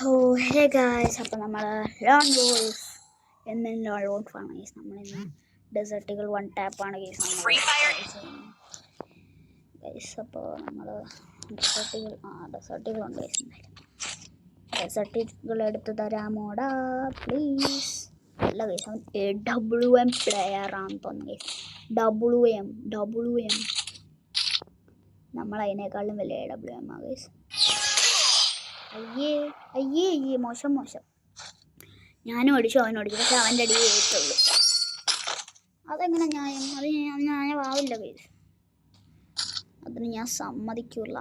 ഓ hey guys, അപ്പോൾ നമ്മൾ loan wolf എന്ന ലോൺ വോൾഫാണ് ഗൈസ്. നമ്മളിന്ന് ഡെസേർട്ടുകൾ വൺ ടാപ്പാണ് ഗൈസ് നമ്മൾ ഗൈസ്. അപ്പോൾ നമ്മൾ ഡെസേർട്ടുകളുണ്ട് ഗൈസ്. ഡെസേർട്ടുകൾ എടുത്ത് തരാമോടാ പ്ലീസ്. അല്ല ഗൈസ്, അവൻ AWM പ്ലെയറാണെന്ന് തോന്നുന്നു ഗൈസ്. WM നമ്മളതിനേക്കാളും വലിയ AWM ആ ഗൈസ്. അയ്യേ മോശം. ഞാനും അടിച്ചു, അവനും അടിച്ചു, പക്ഷെ അവൻ്റെ അടിയെ ഏറ്റുള്ളൂ. അതെങ്ങനെ ന്യായം? അത് ന്യായമാവില്ല ഗൈസ്, അതിന് ഞാൻ സമ്മതിക്കില്ല.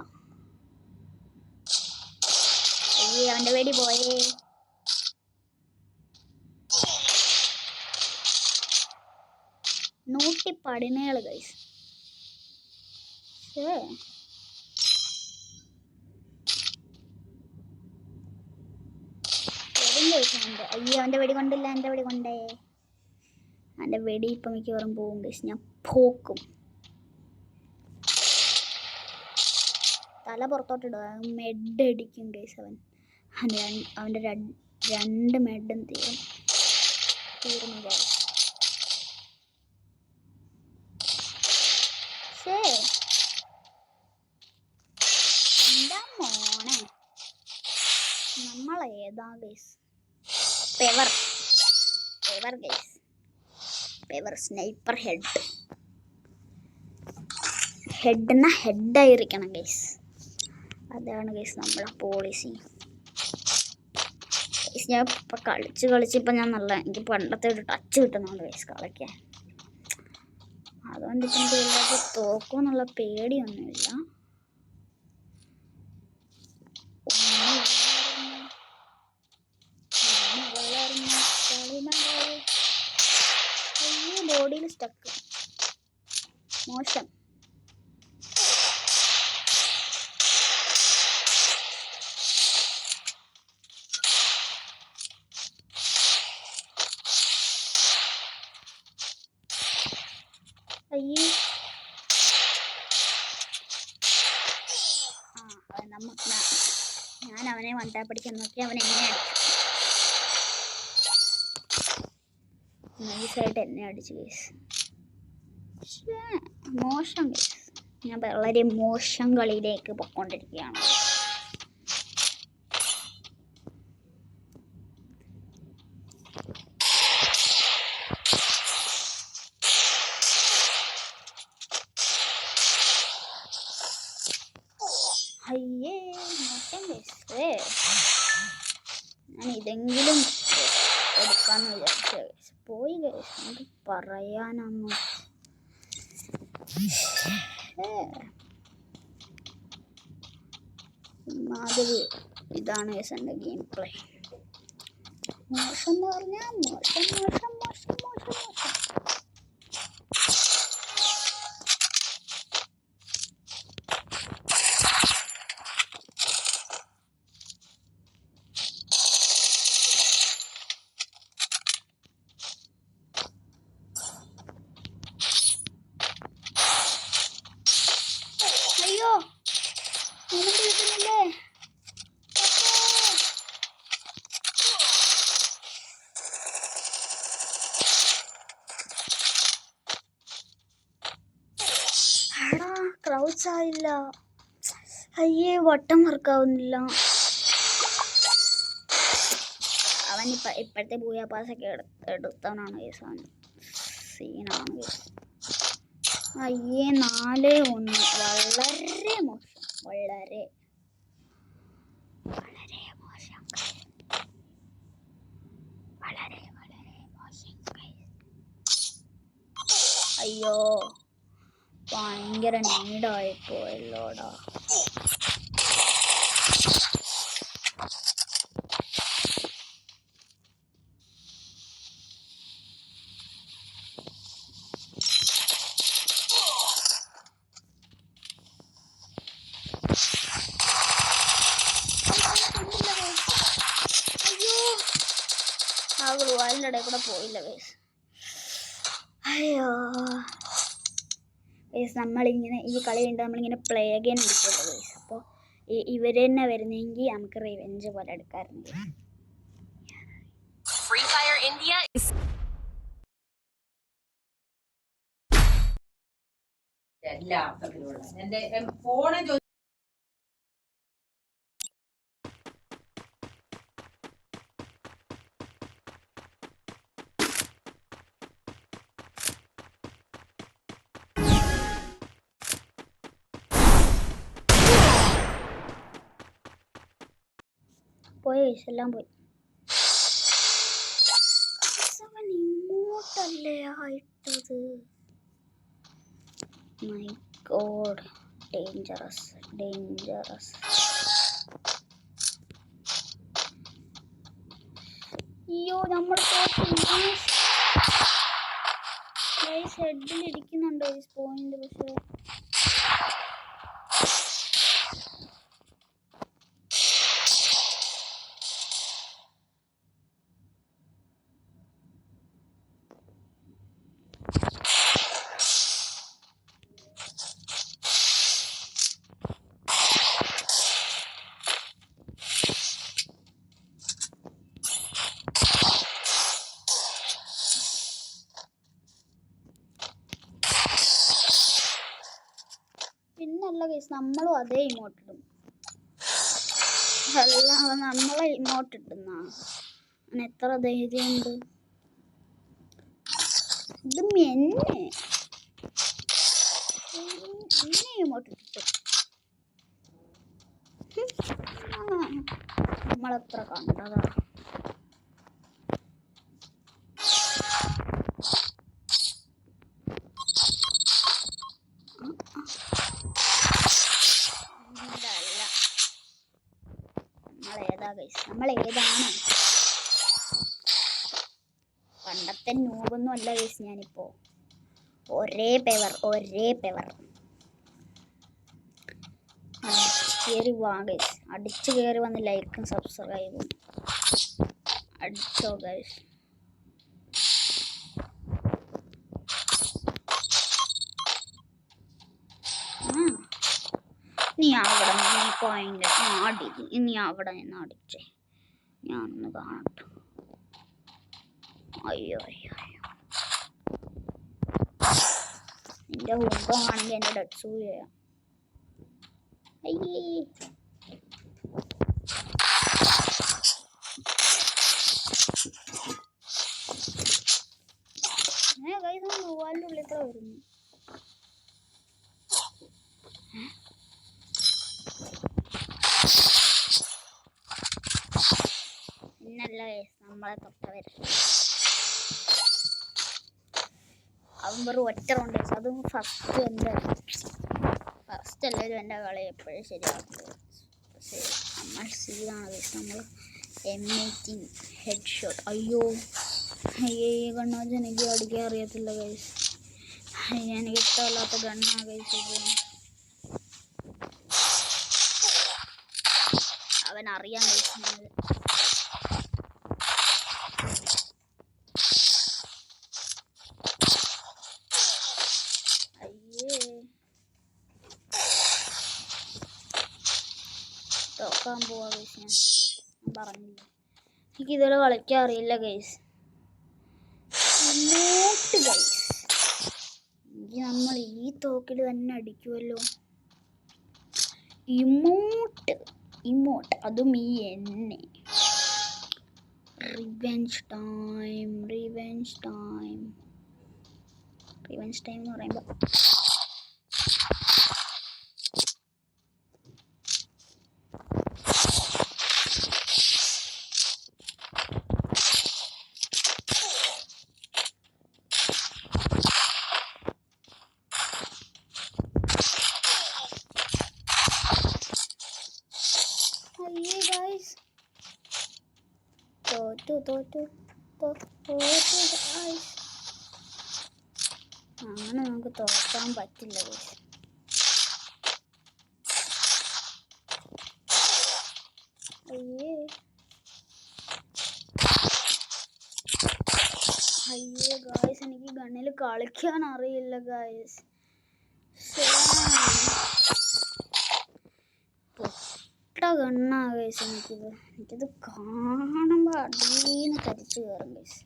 അവൻ്റെ വെടി പോയേ. നൂറ്റിപ്പടിനേള് ഗൈസ്. അവൻ്റെ വെടി കൊണ്ടില്ല, എൻ്റെ വെടി കൊണ്ടേ. അവൻ്റെ വെടി ഇപ്പം മിക്കവാറും പോകും ഗൈസ്. ഞാൻ പോക്കും. തല പുറത്തോട്ടിടുക, മെഡ് അടിക്കും ഗൈസ്. അവൻ്റെ രണ്ട് മെഡും തീർന്നു ഗൈസ്. എന്താ മോനെ, നമ്മളേതാ guys? Power guys, power sniper ഹെഡെന്നാ ഹെഡായിരിക്കണം ഗൈസ്. അതാണ് ഗൈസ് നമ്മളെ പോളിസി. ഗൈസ് ഞാൻ ഇപ്പം കളിച്ചിപ്പം ഞാൻ എനിക്ക് പണ്ടത്തെ ഒരു ടച്ച് കിട്ടുന്നുണ്ട് ഗൈസ് കളിക്കാൻ. അതുകൊണ്ട് ഇപ്പം എല്ലാവർക്കും തോക്കുമെന്നുള്ള പേടിയൊന്നുമില്ല. ബോഡിയിൽ സ്റ്റക്ക്, മോശം. ഞാൻ അവനെ വണ്ടാ പഠിക്കാൻ നോക്കി, അവൻ എന്നെ നൈസായിട്ട് എന്നെ അടിച്ചു ഗൈസ്. മോശം ഗൈസ്, ഞാൻ വളരെ മോശം കളിയിലേക്ക് പൊയ്ക്കൊണ്ടിരിക്കുകയാണ്. മോശം ഗൈസ്. ഞാൻ ഇതെങ്കിലും എടുക്കാന്ന് വിചാരിച്ചു. പോയി ഗൈസ്, എന്ത് പറയാനൊന്നും. മാതിരി ഇതാണ് ഗൈസ് എൻ്റെ ഗെയിം പ്ലേ. മോശം എന്ന് പറഞ്ഞാൽ മോശം. അയ്യോ, കിട്ടുന്നില്ലേ? ക്രൗച്ച് ആയില്ല. അയ്യേ, വട്ടം വർക്കാവുന്നില്ല. അവൻ ഇപ്പോഴത്തെ പൂയ പാസൊക്കെ എടുത്തവനാണ് കേസ്. അവൻ സീനാണ് കേസ്. അയ്യേ, 4-1. വളരെ മോശം, വളരെ മോശം. അയ്യോ, ഭയങ്കര നീടായിപ്പോയല്ലോടാ. അതിൻ്റെ ഇടയിൽ കൂടെ പോയില്ല ഗൈസ്. അയ്യോ ഗൈസ്, നമ്മളിങ്ങനെ ഈ കളി കഴിഞ്ഞിട്ട് നമ്മളിങ്ങനെ പ്ലേ അഗൈൻ എടുക്കുമല്ലോ ഗൈസ്. അപ്പോൾ ഇവർ തന്നെ വരുന്നെങ്കിൽ നമുക്ക് റിവെഞ്ച് പോലെ എടുക്കാറുണ്ട്. Free Fire India is എല്ലാ അർത്ഥത്തിലുള്ള എൻ്റെ ഫോണെ പോയി എല്ലാം പോയി. ഇങ്ങോട്ടല്ലേ ആയിട്ടത്? My god, dangerous. അയ്യോ നമ്മൾ ഹെഡിലിരിക്കുന്നുണ്ടോ ഈ പോയിന്റ്? പക്ഷേ പിന്നല്ല കേസ്, നമ്മളും അതേ ഇമോട്ട് ഇടും. അല്ല, നമ്മളെ ഇമോട്ട് ഇടുന്ന എത്ര ധൈര്യമുണ്ട്? ഇത് എന്നെ ഇമോട്ട് ഇട്ടു. നമ്മളെത്ര കണ്ടതാ. നമ്മളേതാണ്? പണ്ടത്തെ നൂബൊന്നും അല്ല കേസ്. ഞാനിപ്പോ ഒരേ പെവർ അടിച്ചു കയറി വന്ന് ലൈക്കും സബ്സ്ക്രൈബും അടിച്ചോ ഗൈസ്. നീ അവിടെ നിന്ന് പോയിന്റ് ആടി. ഇനി അവിടെ നിന്ന് അടിച്ചേ, ഞാനൊന്ന് കാണട്ടെ. അയ്യോ നിന്റെ ഹുണ്ടാണെങ്കിൽ എൻ്റെ ഡട്സൂ ചെയ്യാം. അയ്യേ മൂവാലിൻ്റെ ഉള്ളിൽ വരുന്നു. പിന്നല്ല നമ്മളെ തൊട്ടവർ അവൻ വെറും ഒറ്റ റൗണ്ട്. അതും ഫസ്റ്റ് എല്ലാവരും എൻ്റെ കളി എപ്പോഴും ശരിയാക്കുന്നത്. പക്ഷേ നമ്മൾ സീനാണ്. നമ്മൾ M18 ഹെഡ് ഷോട്ട്. അയ്യോ ഗണ്ണാജ് എനിക്ക് അടിക്കാൻ അറിയത്തില്ല ഗൈസ്. എനിക്ക് ഇഷ്ടമല്ലാത്ത ഗണ്ണാ ഗൈസ്. അവൻ അറിയാൻ കഴിക്കുന്നത്. തോക്കാൻ പോവാ ഗൈസ്. ഞാൻ പറഞ്ഞില്ല, എനിക്കിതുവരെ കളിക്കാൻ അറിയില്ല ഗൈസ്. നമ്മൾ ഈ തോക്കിൽ തന്നെ അടിക്കുമല്ലോ. ഇമോട്ട് അതും ഈ എന്നെ. റിവെഞ്ച് ടൈം എന്ന് പറയുമ്പോൾ തോറ്റു. അങ്ങനെ നമുക്ക് തോക്കാൻ പറ്റില്ല. അയ്യേ ഗായ്സ്, എനിക്ക് ഗണ്ണിൽ കളിക്കാൻ അറിയില്ല ഗായ്സ്. കണ്ണാ ഗൈസ് എനിക്കിത് കാണുമ്പോൾ അടീന്ന് കരിച്ചു കയറും ഗൈസ്.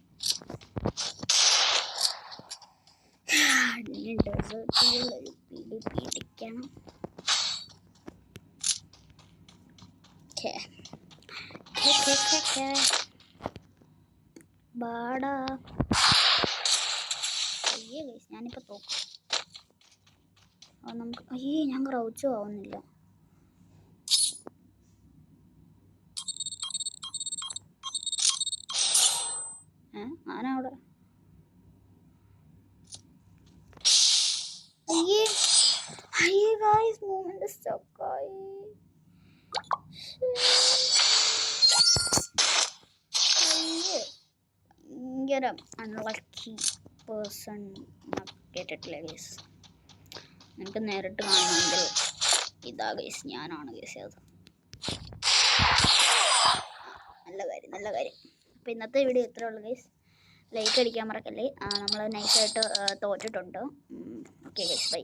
ഡെസേർട്ടുകളൊരു പിടി പിടിക്കണം. ബാടാ അയ്യേ ഗൈസ് ഞാനിപ്പോൾ തോക്കും. നമുക്ക് അയ്യേ ഞാൻ ക്രൗച്ചും ആവുന്നില്ല. ഞാനവിടെ അയ്യേ അയ്യേ ഗൈസ് മൂവ്മെന്റ് സ്റ്റക്കായി. അയ്യേ ഭയങ്കര അൺലക്കി പേഴ്സൺ കേട്ടിട്ടില്ല ഗൈസ്. എനിക്ക് നേരിട്ട് കാണണമെങ്കിൽ ഇതാ ഗൈസ് ഞാനാണ് ഗൈസ് അത്. നല്ല കാര്യം. അപ്പോൾ ഇന്നത്തെ വീഡിയോ ഇത്രേ ഉള്ളൂ ഗൈസ്. ലൈക്ക് അടിക്കാൻ മറക്കല്ലേ. നമ്മൾ നൈസായിട്ട് തോറ്റിട്ടുണ്ട്. Okay guys bye.